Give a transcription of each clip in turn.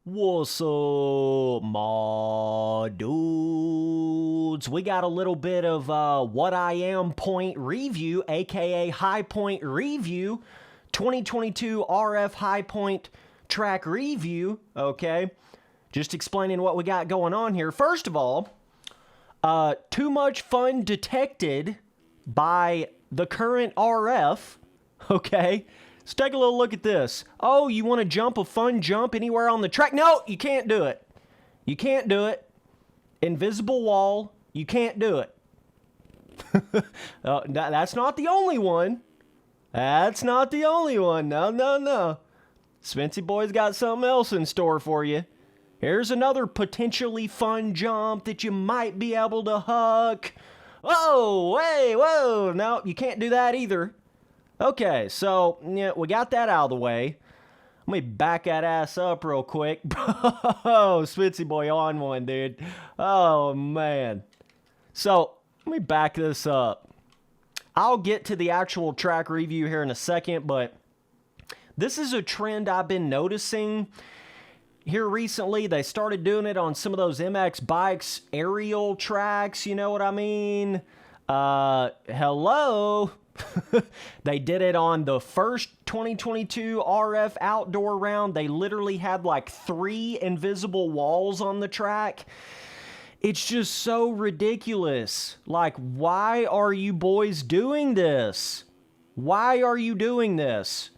What's up, my dudes? We got a little bit of what I am point review, aka high point review, 2022 RF high point track review, okay? Just explaining what we got going on here. First of all, too much fun detected by the current RF, okay? Let's take a little look at this. Oh, you want to jump a fun jump anywhere on the track? No, you can't do it. You can't do it. Invisible wall, you can't do it. That's not the only one. That's not the only one. No. Spency Boy's got something else in store for you. Here's another potentially fun jump that you might be able to huck. Oh, hey, whoa. No, you can't do that either. Okay, so, yeah, we got that out of the way. Let me back that ass up real quick. Oh, Spency Boy on one, dude. Oh, man. So, let me back this up. I'll get to the actual track review here in a second, but this is a trend I've been noticing here recently. They started doing it on some of those MX bikes aerial tracks, you know what I mean? Hello? They did it on the first 2022 RF outdoor round. They literally had like 3 invisible walls on the track. It's just so ridiculous. Like, why are you boys doing this? Why are you doing this?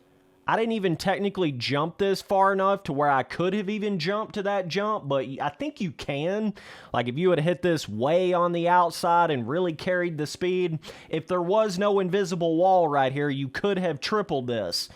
I didn't even technically jump this far enough to where I could have even jumped to that jump, but I think you can. Like, if you had hit this way on the outside and really carried the speed, if there was no invisible wall right here, you could have tripled this.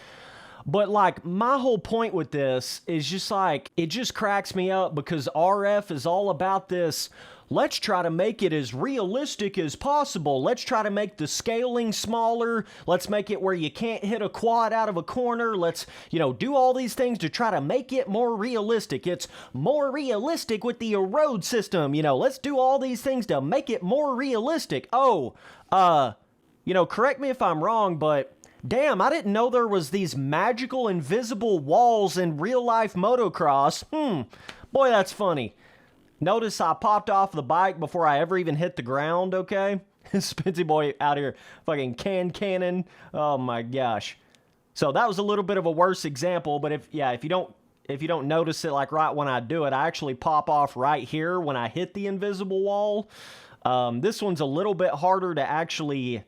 But, like, my whole point with this is just, like, it just cracks me up because RF is all about this. Let's try to make it as realistic as possible. Let's try to make the scaling smaller. Let's make it where you can't hit a quad out of a corner. Let's, do all these things to try to make it more realistic. It's more realistic with the road system. Let's do all these things to make it more realistic. Oh, correct me if I'm wrong, but damn, I didn't know there was these magical invisible walls in real life motocross. Boy, that's funny. Notice I popped off the bike before I ever even hit the ground, okay? Spency Boy out here fucking cannon. Oh my gosh. So that was a little bit of a worse example, but if you don't notice it like right when I do it, I actually pop off right here when I hit the invisible wall. This one's a little bit harder to actually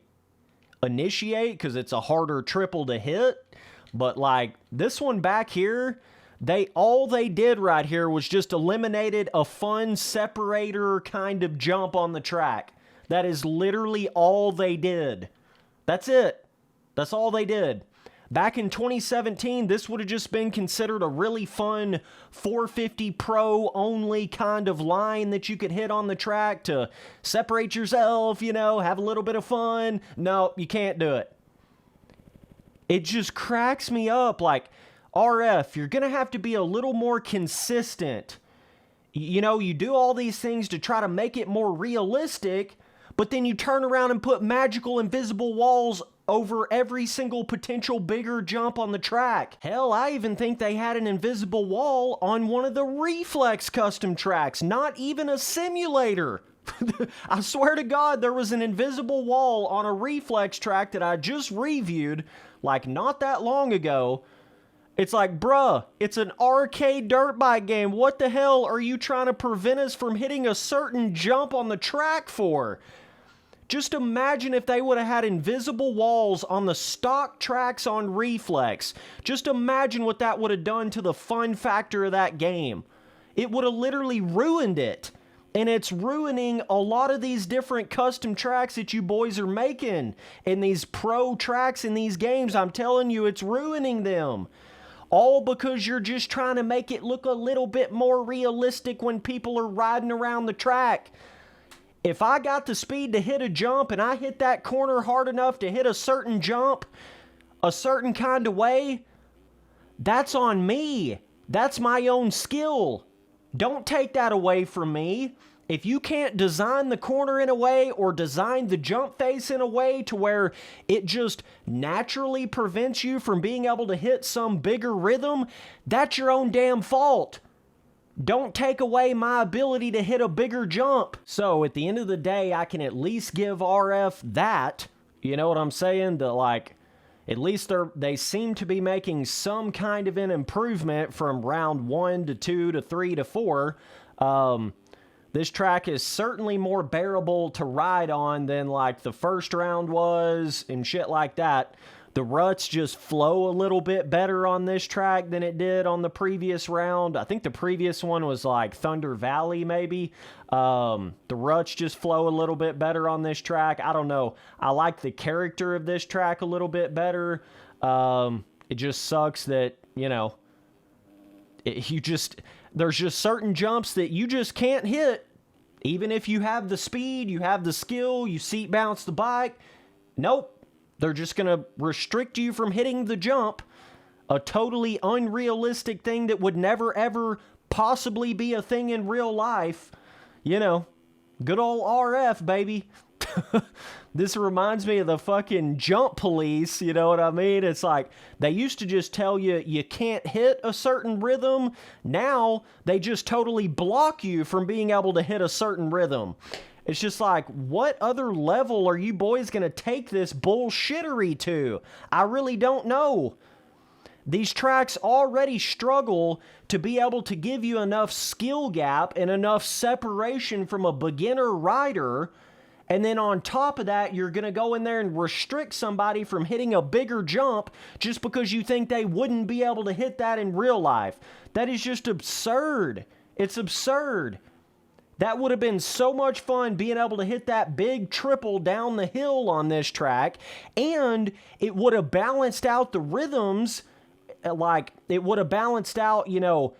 initiate because it's a harder triple to hit, but like this one back here, all they did right here was just eliminated a fun separator kind of jump on the track. That is literally all they did. That's it. That's all they did. Back in 2017, this would have just been considered a really fun 450 Pro only kind of line that you could hit on the track to separate yourself, have a little bit of fun. No, you can't do it. It just cracks me up. Like, RF, you're going to have to be a little more consistent. You do all these things to try to make it more realistic, but then you turn around and put magical invisible walls over every single potential bigger jump on the track. Hell, I even think they had an invisible wall on one of the Reflex custom tracks, not even a simulator. I swear to God, there was an invisible wall on a Reflex track that I just reviewed, like not that long ago. It's like, bruh, it's an arcade dirt bike game. What the hell are you trying to prevent us from hitting a certain jump on the track for? Just imagine if they would have had invisible walls on the stock tracks on Reflex. Just imagine what that would have done to the fun factor of that game. It would have literally ruined it. And it's ruining a lot of these different custom tracks that you boys are making. And these pro tracks in these games, I'm telling you, it's ruining them. All because you're just trying to make it look a little bit more realistic when people are riding around the track. If I got the speed to hit a jump and I hit that corner hard enough to hit a certain jump, a certain kind of way, that's on me. That's my own skill. Don't take that away from me. If you can't design the corner in a way or design the jump face in a way to where it just naturally prevents you from being able to hit some bigger rhythm, that's your own damn fault. don't take away my ability to hit a bigger jump. So at the end of the day, I can at least give RF that. You know what I'm saying? At least they seem to be making some kind of an improvement from round 1 to 2 to 3 to 4. This track is certainly more bearable to ride on than like the first round was and shit like that. The ruts just flow a little bit better on this track than it did on the previous round. I think the previous one was like Thunder Valley, maybe. The ruts just flow a little bit better on this track. I don't know. I like the character of this track a little bit better. It just sucks that, you know, there's just certain jumps that you just can't hit. Even if you have the speed, you have the skill, you seat bounce the bike. Nope. They're just going to restrict you from hitting the jump. A totally unrealistic thing that would never, ever possibly be a thing in real life. You know, good old RF, baby. This reminds me of the fucking jump police, you know what I mean? It's like, they used to just tell you you can't hit a certain rhythm. Now, they just totally block you from being able to hit a certain rhythm. It's just like, what other level are you boys going to take this bullshittery to? I really don't know. These tracks already struggle to be able to give you enough skill gap and enough separation from a beginner rider. And then on top of that, you're going to go in there and restrict somebody from hitting a bigger jump just because you think they wouldn't be able to hit that in real life. That is just absurd. It's absurd. That would have been so much fun being able to hit that big triple down the hill on this track, and it would have balanced out the rhythms, like, it would have balanced out, you know,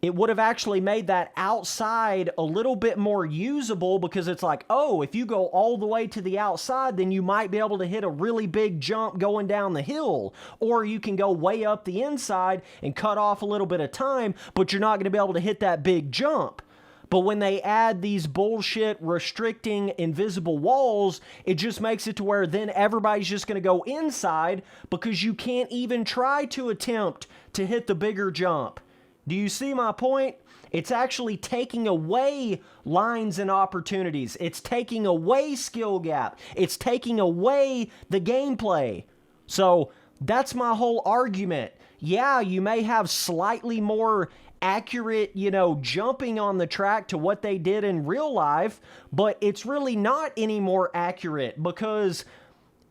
it would have actually made that outside a little bit more usable because it's like, oh, if you go all the way to the outside, then you might be able to hit a really big jump going down the hill, or you can go way up the inside and cut off a little bit of time, but you're not going to be able to hit that big jump. But when they add these bullshit restricting invisible walls, it just makes it to where then everybody's just going to go inside because you can't even try to attempt to hit the bigger jump. Do you see my point? It's actually taking away lines and opportunities. It's taking away skill gap. It's taking away the gameplay. So that's my whole argument. Yeah, you may have slightly more accurate, you know, jumping on the track to what they did in real life, but it's really not any more accurate because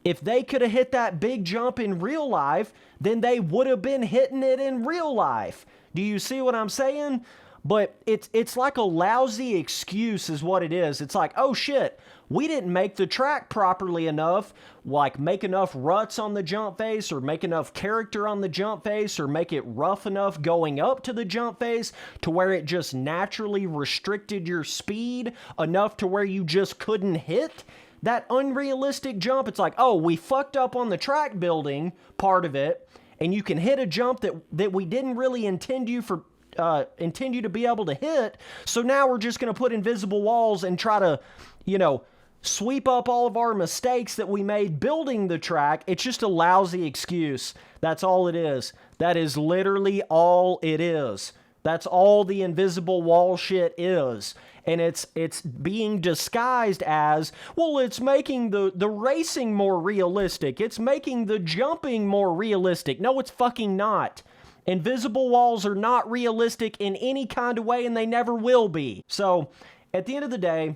if they could have hit that big jump in real life, then they would have been hitting it in real life. Do you see what I'm saying? But it's like a lousy excuse is what it is. It's like, oh shit, we didn't make the track properly enough, like make enough ruts on the jump face or make enough character on the jump face or make it rough enough going up to the jump face to where it just naturally restricted your speed enough to where you just couldn't hit that unrealistic jump. It's like, oh, we fucked up on the track building part of it and you can hit a jump that we didn't really intend you to be able to hit. So now we're just going to put invisible walls and try to, you know, sweep up all of our mistakes that we made building the track. It's just a lousy excuse. That's all it is. That is literally all it is. That's all the invisible wall shit is. And it's being disguised as, well, it's making the racing more realistic. It's making the jumping more realistic. No, it's fucking not. Invisible walls are not realistic in any kind of way, and they never will be. So, at the end of the day,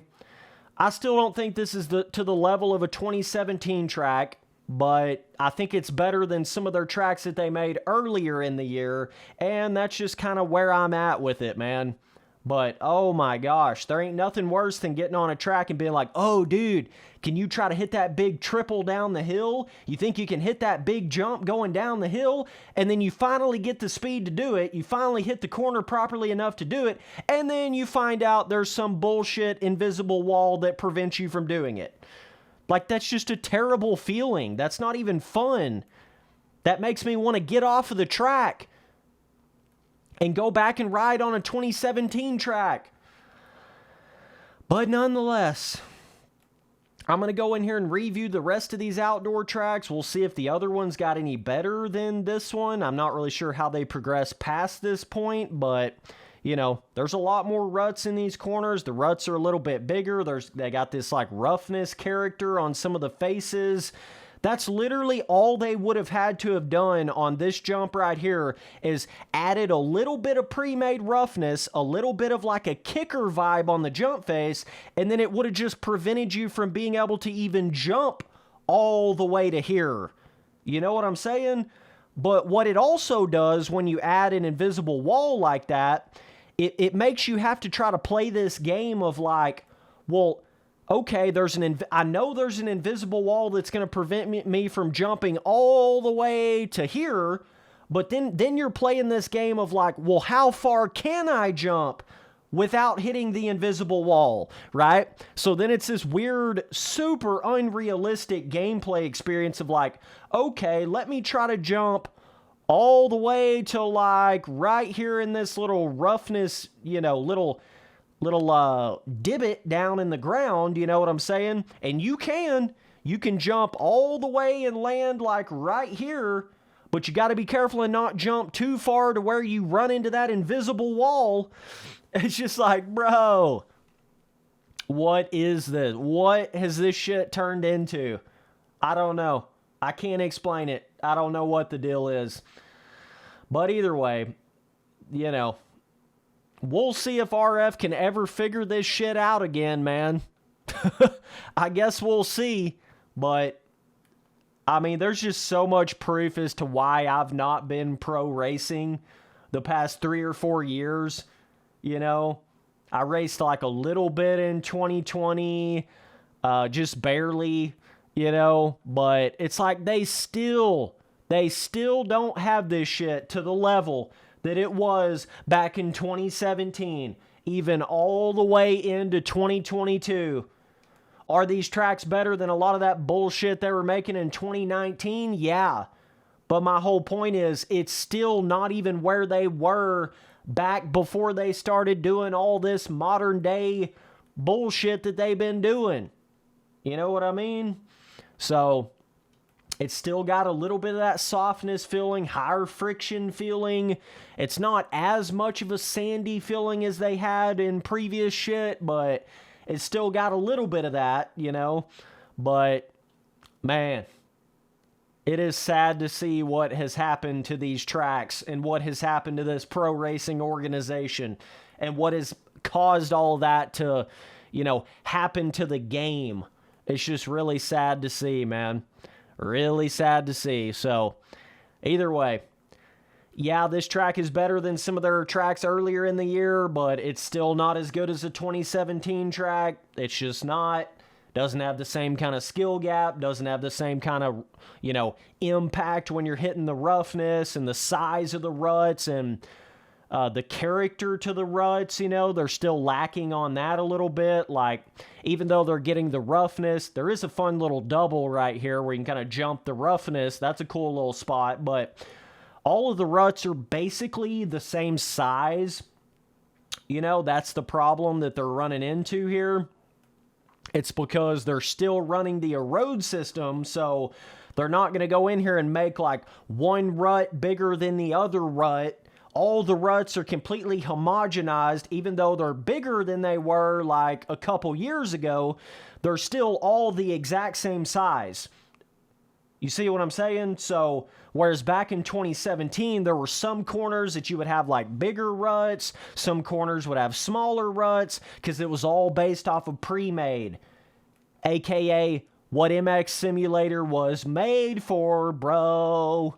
I still don't think this is to the level of a 2017 track, but I think it's better than some of their tracks that they made earlier in the year, and that's just kind of where I'm at with it, man. But, oh my gosh, there ain't nothing worse than getting on a track and being like, oh, dude, can you try to hit that big triple down the hill? You think you can hit that big jump going down the hill? And then you finally get the speed to do it. You finally hit the corner properly enough to do it. And then you find out there's some bullshit invisible wall that prevents you from doing it. Like, that's just a terrible feeling. That's not even fun. That makes me want to get off of the track and go back and ride on a 2017 track. But nonetheless, I'm going to go in here and review the rest of these outdoor tracks. We'll see if the other ones got any better than this one. I'm not really sure how they progress past this point, but, there's a lot more ruts in these corners. The ruts are a little bit bigger. They got this like roughness character on some of the faces. That's literally all they would have had to have done on this jump right here, is added a little bit of pre-made roughness, a little bit of like a kicker vibe on the jump face, and then it would have just prevented you from being able to even jump all the way to here. You know what I'm saying? But what it also does when you add an invisible wall like that, it makes you have to try to play this game of like, well, okay, I know there's an invisible wall that's going to prevent me from jumping all the way to here, but then you're playing this game of like, well, how far can I jump without hitting the invisible wall, right? So then it's this weird, super unrealistic gameplay experience of like, okay, let me try to jump all the way to like right here in this little roughness, little divot down in the ground, you know what I'm saying? And you can jump all the way and land like right here, but you got to be careful and not jump too far to where you run into that invisible wall. It's just like, bro, what is this? What has this shit turned into? I don't know. I can't explain it. I don't know what the deal is. But either way, we'll see if RF can ever figure this shit out again, man. I guess we'll see. But, I mean, there's just so much proof as to why I've not been pro racing the past 3 or 4 years. I raced like a little bit in 2020, just barely, but it's like they still don't have this shit to the level that it was back in 2017, even all the way into 2022. Are these tracks better than a lot of that bullshit they were making in 2019? Yeah. But my whole point is, it's still not even where they were back before they started doing all this modern day bullshit that they've been doing. You know what I mean? So it's still got a little bit of that softness feeling, higher friction feeling. It's not as much of a sandy feeling as they had in previous shit, but it's still got a little bit of that, But, man, it is sad to see what has happened to these tracks and what has happened to this pro racing organization and what has caused all that to, happen to the game. It's just really sad to see, man. Really sad to see. So, either way, yeah, this track is better than some of their tracks earlier in the year, but it's still not as good as the 2017 track. It's just not. Doesn't have the same kind of skill gap, doesn't have the same kind of, impact when you're hitting the roughness and the size of the ruts and the character to the ruts, they're still lacking on that a little bit. Like, even though they're getting the roughness, there is a fun little double right here where you can kind of jump the roughness. That's a cool little spot, but all of the ruts are basically the same size. That's the problem that they're running into here. It's because they're still running the erode system, so they're not going to go in here and make like one rut bigger than the other rut. All the ruts are completely homogenized, even though they're bigger than they were like a couple years ago. They're still all the exact same size. You see what I'm saying? So, whereas back in 2017, there were some corners that you would have like bigger ruts, some corners would have smaller ruts, because it was all based off of pre-made. AKA what MX Simulator was made for, bro.